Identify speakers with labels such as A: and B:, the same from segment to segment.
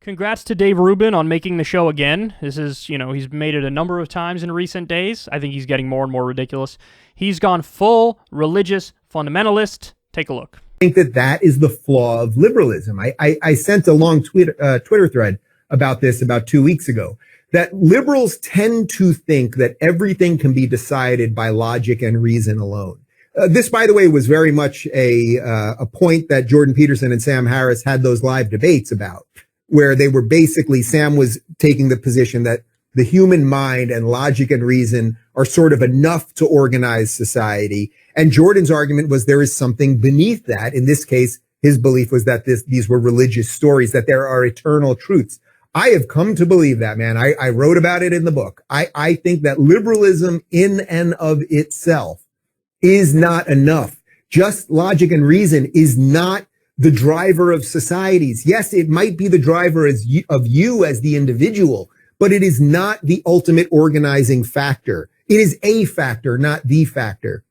A: Congrats to Dave Rubin on making the show again. This is, he's made it a number of times in recent days. I think he's getting more and more ridiculous. He's gone full religious fundamentalist. Take a look.
B: I think that is the flaw of liberalism. I sent a long Twitter thread about this about 2 weeks ago, that liberals tend to think that everything can be decided by logic and reason alone. This, by the way, was very much a point that Jordan Peterson and Sam Harris had those live debates about, where they were basically, Sam was taking the position that the human mind and logic and reason are sort of enough to organize society. And Jordan's argument was there is something beneath that. In this case, his belief was that these were religious stories, that there are eternal truths. I have come to believe that, man. I wrote about it in the book. I think that liberalism in and of itself is not enough. Just logic and reason is not the driver of societies. Yes, it might be the driver of you as the individual, but it is not the ultimate organizing factor. It is a factor, not the factor.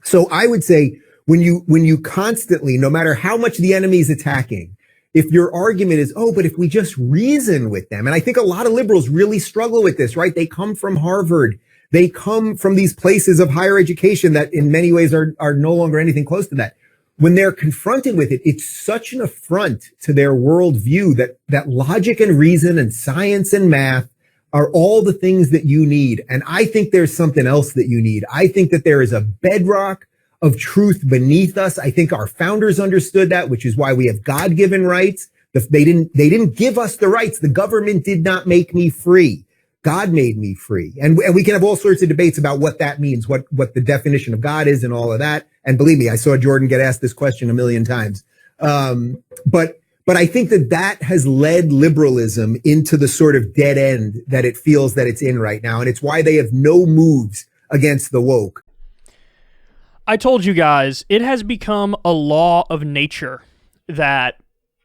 B: So I would say when you constantly, no matter how much the enemy is attacking, if your argument is, oh, but if we just reason with them, and I think a lot of liberals really struggle with this, right? They come from Harvard. They come from these places of higher education that in many ways are no longer anything close to that. When they're confronted with it, it's such an affront to their worldview that logic and reason and science and math are all the things that you need. And I think there's something else that you need. I think that there is a bedrock of truth beneath us. I think our founders understood that, which is why we have God-given rights. They didn't give us the rights. The government did not make me free. God made me free. And we can have all sorts of debates about what that means, what the definition of God is and all of that. And believe me, I saw Jordan get asked this question a million times. But I think that has led liberalism into the sort of dead end that it feels that it's in right now. And it's why they have no moves against the woke.
A: I told you guys, it has become a law of nature that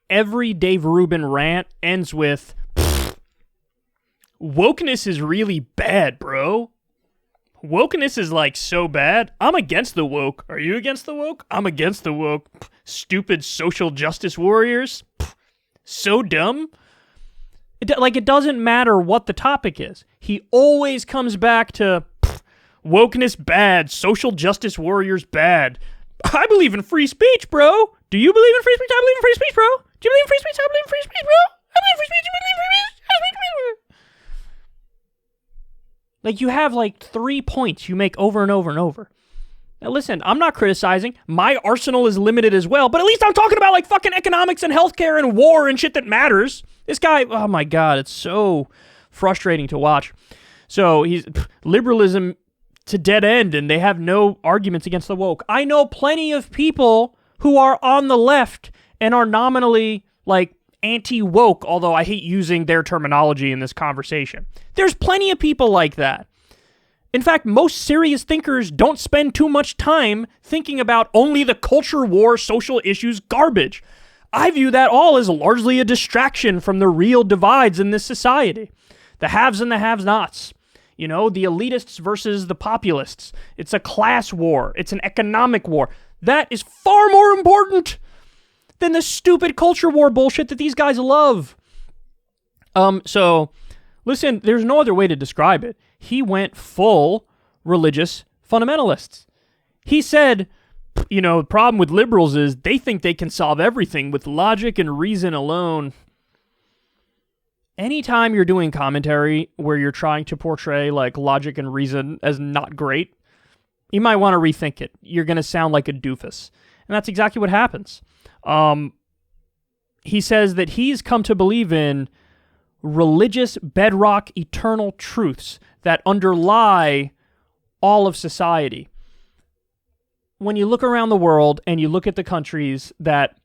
A: every Dave Rubin rant ends with, wokeness is really bad, bro. Wokeness is like so bad. I'm against the woke. Are you against the woke? I'm against the woke. Stupid social justice warriors. So dumb. It doesn't matter what the topic is. He always comes back to wokeness bad. Social justice warriors bad. I believe in free speech, bro. Do you believe in free speech? I believe in free speech, bro. Do you believe in free speech? I believe in free speech, bro. I believe in free speech. You believe in free speech? I believe in free speech. Like, you have 3 points you make over and over and over. Now, listen, I'm not criticizing. My arsenal is limited as well, but at least I'm talking about, fucking economics and healthcare and war and shit that matters. This guy, oh my God, it's so frustrating to watch. So, he's liberalism to dead end, and they have no arguments against the woke. I know plenty of people who are on the left and are nominally, anti-woke, although I hate using their terminology in this conversation. There's plenty of people like that. In fact, most serious thinkers don't spend too much time thinking about only the culture war social issues garbage. I view that all as largely a distraction from the real divides in this society. The haves and the have-nots. The elitists versus the populists. It's a class war. It's an economic war. That is far more important than the stupid culture war bullshit that these guys love. So, listen, there's no other way to describe it. He went full religious fundamentalists. He said, the problem with liberals is they think they can solve everything with logic and reason alone. Anytime you're doing commentary where you're trying to portray, logic and reason as not great, you might want to rethink it. You're going to sound like a doofus. And that's exactly what happens. He says that he's come to believe in religious bedrock eternal truths that underlie all of society. When you look around the world and you look at the countries that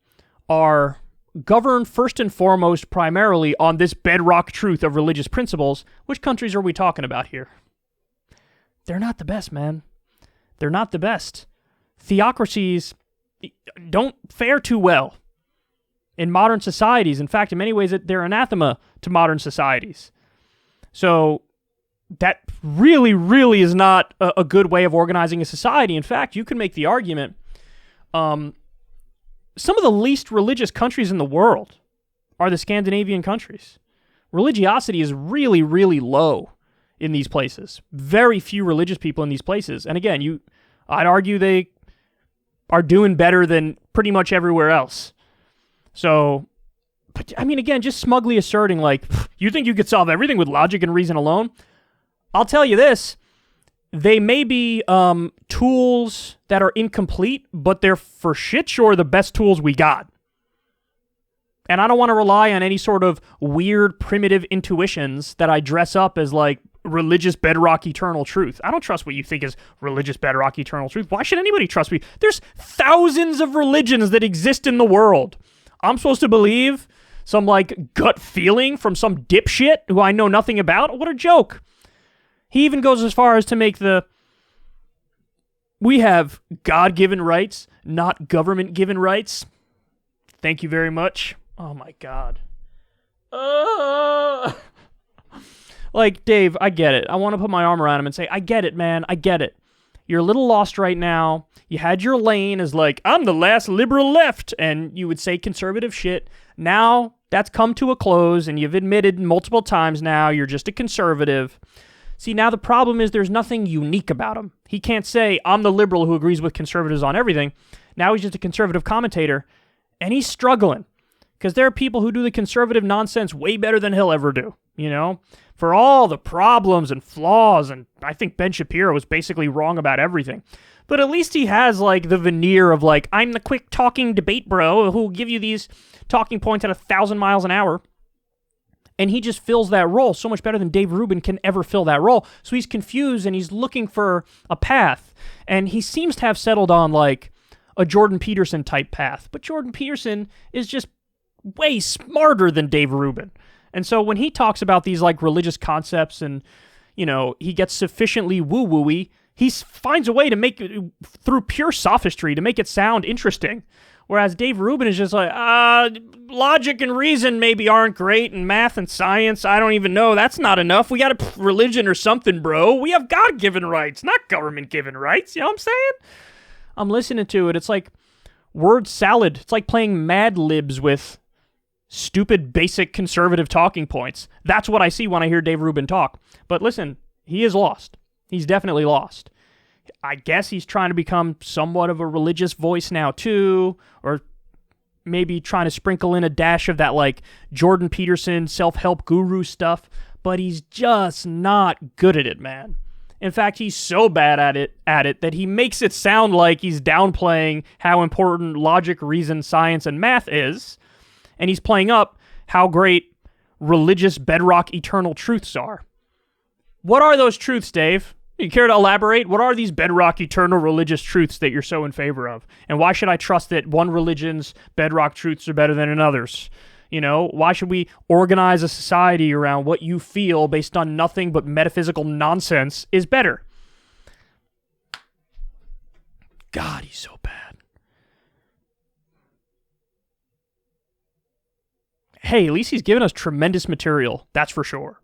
A: are governed first and foremost primarily on this bedrock truth of religious principles, which countries are we talking about here? They're not the best, man. They're not the best. Theocracies don't fare too well in modern societies. In fact, in many ways, they're anathema to modern societies. So that really, really is not a good way of organizing a society. In fact, you can make the argument, some of the least religious countries in the world are the Scandinavian countries. Religiosity is really, really low in these places. Very few religious people in these places. And again, I'd argue they are doing better than pretty much everywhere else. So, but I mean, again, just smugly asserting like, you think you could solve everything with logic and reason alone? I'll tell you this. They may be tools that are incomplete, but they're for shit sure the best tools we got. And I don't want to rely on any sort of weird primitive intuitions that I dress up as like religious bedrock eternal truth. I don't trust what you think is religious bedrock eternal truth. Why should anybody trust me? There's thousands of religions that exist in the world. I'm supposed to believe some like gut feeling from some dipshit who I know nothing about? What a joke. He even goes as far as to make we have God-given rights, not government-given rights. Thank you very much. Oh my God. Like, Dave, I get it. I want to put my arm around him and say, I get it, man. I get it. You're a little lost right now. You had your lane as like, I'm the last liberal left, and you would say conservative shit. Now, that's come to a close, and you've admitted multiple times now you're just a conservative. See, now the problem is there's nothing unique about him. He can't say, I'm the liberal who agrees with conservatives on everything. Now he's just a conservative commentator, and he's struggling. Because there are people who do the conservative nonsense way better than he'll ever do, you know? For all the problems and flaws, and I think Ben Shapiro was basically wrong about everything. But at least he has, like, the veneer of, like, I'm the quick-talking debate bro who'll give you these talking points at 1,000 miles an hour. And he just fills that role so much better than Dave Rubin can ever fill that role. So he's confused, and he's looking for a path. And he seems to have settled on, like, a Jordan Peterson-type path. But Jordan Peterson is just way smarter than Dave Rubin. And so when he talks about these like religious concepts and, you know, he gets sufficiently woo-woo-y, he finds a way to make it, through pure sophistry, to make it sound interesting. Whereas Dave Rubin is just like, logic and reason maybe aren't great, and math and science, I don't even know. That's not enough. We got religion or something, bro. We have God-given rights, not government-given rights. You know what I'm saying? I'm listening to it. It's like word salad. It's like playing Mad Libs with stupid, basic conservative talking points. That's what I see when I hear Dave Rubin talk. But listen, he is lost. He's definitely lost. I guess he's trying to become somewhat of a religious voice now too, or maybe trying to sprinkle in a dash of that like Jordan Peterson self-help guru stuff, but he's just not good at it, man. In fact, he's so bad at it that he makes it sound like he's downplaying how important logic, reason, science, and math is. And he's playing up how great religious bedrock eternal truths are. What are those truths, Dave? You care to elaborate? What are these bedrock eternal religious truths that you're so in favor of? And why should I trust that one religion's bedrock truths are better than another's? You know, why should we organize a society around what you feel based on nothing but metaphysical nonsense is better? God, he's so bad. Hey, at least he's given us tremendous material, that's for sure.